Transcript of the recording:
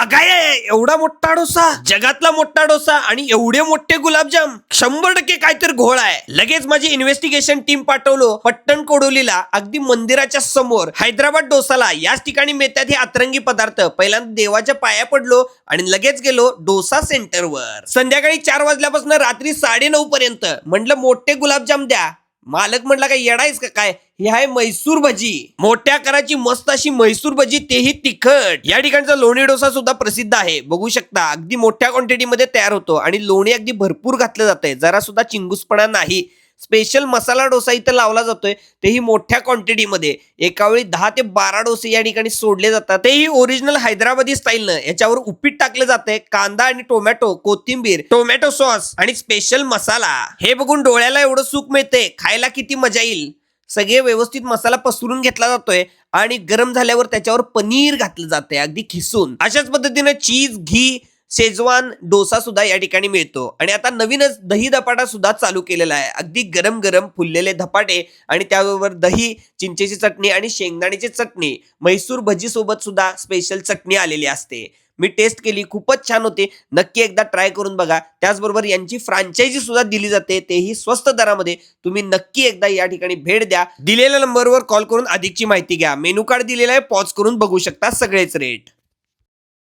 काय एवढा मोठा डोसा, जगातला मोठा डोसा आणि एवढे मोठे गुलाबजाम, 100% काहीतरी घोळ आहे. लगेच माझी इन्व्हेस्टिगेशन टीम पाठवलो पट्टण कोडोलीला, अगदी मंदिराच्या समोर हैदराबाद डोसाला. याच ठिकाणी मिळतात हे अतरंगी पदार्थ. पहिल्यांदा देवाच्या पाया पडलो आणि लगेच गेलो डोसा सेंटरवर. संध्याकाळी 4 वाजल्यापासून रात्री 9:30 पर्यंत म्हटलं मोठे गुलाबजाम द्या. मालक म्हटला काय येडायस का काय, ही आहे म्हैसूर भजी. मोठ्या आकाराची मस्त अशी म्हैसूर भजी, तेही तिखट. या ठिकाणचा लोणी डोसा सुद्धा प्रसिद्ध आहे. बघू शकता अगदी मोठ्या क्वांटिटी मध्ये तयार होतो आणि लोणी अगदी भरपूर घातलं जातंय, जरा सुद्धा चिंगूसपणा नाही. स्पेशल मसाला डोसा इथं लावला जातोय, तेही मोठ्या क्वांटिटीमध्ये. एका वेळी 10 ते 12 डोसे या ठिकाणी सोडले जातात, तेही ओरिजिनल हैदराबादी स्टाईलनं. याच्यावर उपीट टाकलं जातंय, कांदा आणि टोमॅटो, कोथिंबीर, टोमॅटो सॉस आणि स्पेशल मसाला. हे बघून डोळ्याला एवढं सुख मिळते, खायला किती मजा येईल. सगळे व्यवस्थित मसाला पसरून घेतला जातोय आणि गरम झाल्यावर त्याच्यावर पनीर घातलं जातंय अगदी खिसून. अशाच पद्धतीने चीज, घी, शेजवान डोसा सुद्धा या ठिकाणी मिळतो. आणि आता नवीनच दही धपाटा सुद्धा चालू केलेला आहे. अगदी गरम गरम फुललेले धपाटे आणि त्याबरोबर दही, चिंचेची चटणी आणि शेंगदाण्याची चटणी. म्हैसूर भजी सोबत सुद्धा स्पेशल चटणी आलेली असते. मी टेस्ट केली, खूपच छान होते. नक्की एकदा ट्राय करून बघा. त्याचबरोबर यांची फ्रँचायझी सुद्धा दिली जाते, तेही स्वस्त दरामध्ये. तुम्ही नक्की एकदा या ठिकाणी भेट द्या. दिलेल्या नंबरवर कॉल करून अधिकची माहिती घ्या. मेनू कार्ड दिलेला आहे, पॉज करून बघू शकता सगळेच रेट.